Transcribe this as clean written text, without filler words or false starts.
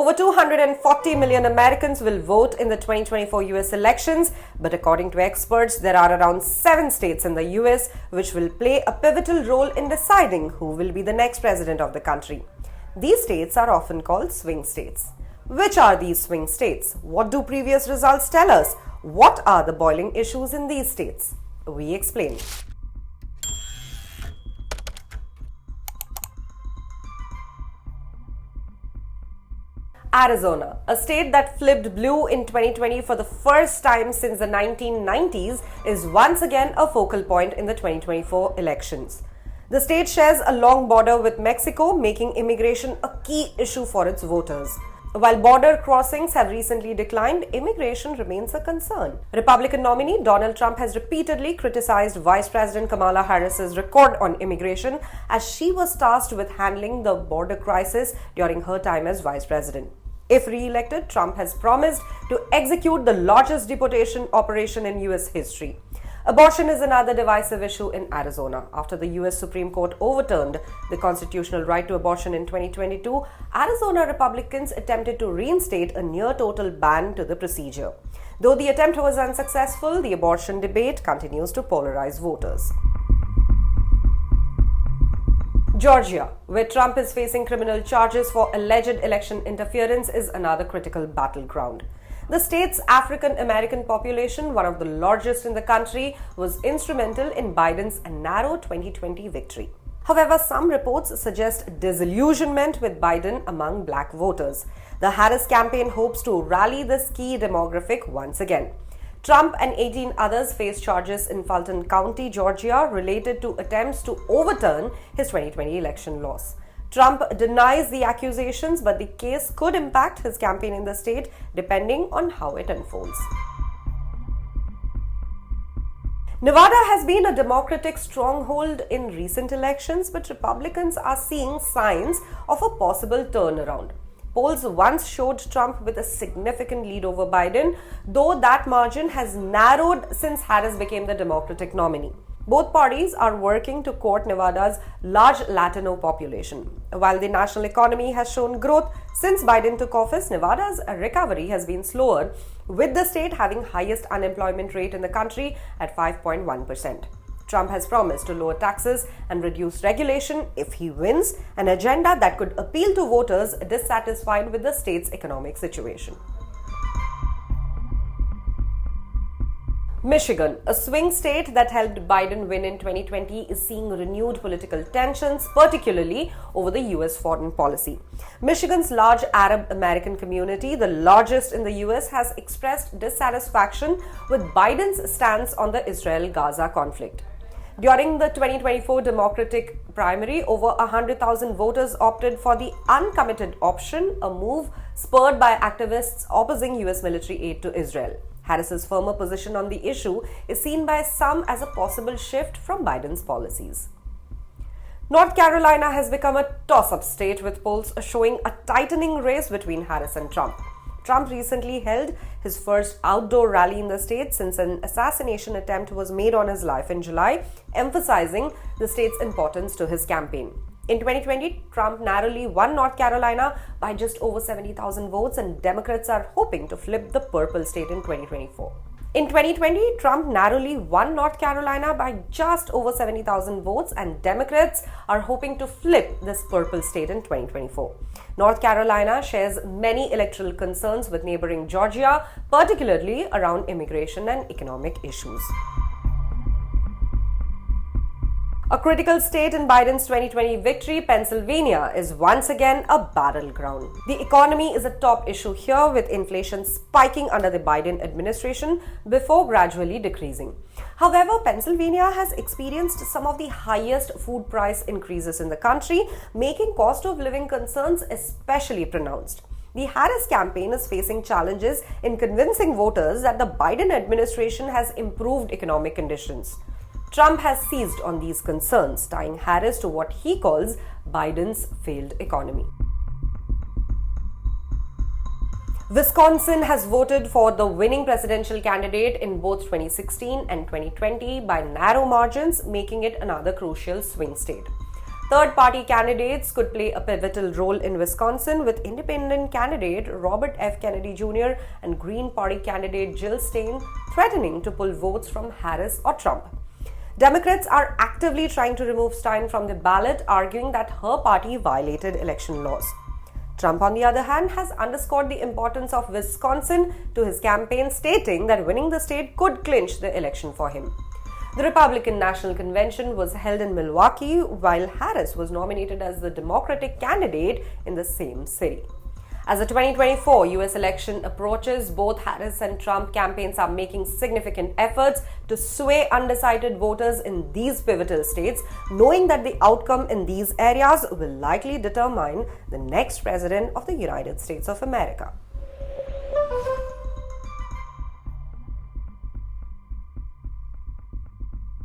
Over 240 million Americans will vote in the 2024 US elections, but according to experts, there are around 7 states in the US which will play a pivotal role in deciding who will be the next president of the country. These states are often called swing states. Which are these swing states? What do previous results tell us? What are the boiling issues in these states? We explain. Arizona, a state that flipped blue in 2020 for the first time since the 1990s, is once again a focal point in the 2024 elections. The state shares a long border with Mexico, making immigration a key issue for its voters. While border crossings have recently declined, immigration remains a concern. Republican nominee Donald Trump has repeatedly criticized Vice President Kamala Harris's record on immigration, as she was tasked with handling the border crisis during her time as vice president. If re-elected, Trump has promised to execute the largest deportation operation in US history. Abortion is another divisive issue in Arizona. After the US Supreme Court overturned the constitutional right to abortion in 2022, Arizona Republicans attempted to reinstate a near-total ban to the procedure. Though the attempt was unsuccessful, the abortion debate continues to polarize voters. Georgia, where Trump is facing criminal charges for alleged election interference, is another critical battleground. The state's African American population, one of the largest in the country, was instrumental in Biden's narrow 2020 victory. However, some reports suggest disillusionment with Biden among black voters. The Harris campaign hopes to rally this key demographic once again. Trump and 18 others face charges in Fulton County, Georgia, related to attempts to overturn his 2020 election loss. Trump denies the accusations, but the case could impact his campaign in the state depending on how it unfolds. Nevada has been a Democratic stronghold in recent elections, but Republicans are seeing signs of a possible turnaround. Polls once showed Trump with a significant lead over Biden, though that margin has narrowed since Harris became the Democratic nominee. Both parties are working to court Nevada's large Latino population. While the national economy has shown growth since Biden took office, Nevada's recovery has been slower, with the state having highest unemployment rate in the country at 5.1%. Trump has promised to lower taxes and reduce regulation if he wins, an agenda that could appeal to voters dissatisfied with the state's economic situation. Michigan, a swing state that helped Biden win in 2020, is seeing renewed political tensions, particularly over the US foreign policy. Michigan's large Arab American community, the largest in the US, has expressed dissatisfaction with Biden's stance on the Israel-Gaza conflict. During the 2024 Democratic primary, over 100,000 voters opted for the uncommitted option, a move spurred by activists opposing US military aid to Israel. Harris's firmer position on the issue is seen by some as a possible shift from Biden's policies. North Carolina has become a toss-up state, with polls showing a tightening race between Harris and Trump. Trump recently held his first outdoor rally in the state since an assassination attempt was made on his life in July, emphasizing the state's importance to his campaign. In 2020, Trump narrowly won North Carolina by just over 70,000 votes, and Democrats are hoping to flip the purple state in 2024. In 2020, Trump narrowly won North Carolina by just over 70,000 votes, and Democrats are hoping to flip this purple state in 2024. North Carolina shares many electoral concerns with neighboring Georgia, particularly around immigration and economic issues. A critical state in Biden's 2020 victory, Pennsylvania, is once again a battleground. The economy is a top issue here, with inflation spiking under the Biden administration before gradually decreasing. However, Pennsylvania has experienced some of the highest food price increases in the country, making cost of living concerns especially pronounced. The Harris campaign is facing challenges in convincing voters that the Biden administration has improved economic conditions. Trump has seized on these concerns, tying Harris to what he calls Biden's failed economy. Wisconsin has voted for the winning presidential candidate in both 2016 and 2020 by narrow margins, making it another crucial swing state. Third-party candidates could play a pivotal role in Wisconsin, with independent candidate Robert F. Kennedy Jr. and Green Party candidate Jill Stein threatening to pull votes from Harris or Trump. Democrats are actively trying to remove Stein from the ballot, arguing that her party violated election laws. Trump, on the other hand, has underscored the importance of Wisconsin to his campaign, stating that winning the state could clinch the election for him. The Republican National Convention was held in Milwaukee, while Harris was nominated as the Democratic candidate in the same city. As the 2024 US election approaches, both Harris and Trump campaigns are making significant efforts to sway undecided voters in these pivotal states, knowing that the outcome in these areas will likely determine the next president of the United States of America.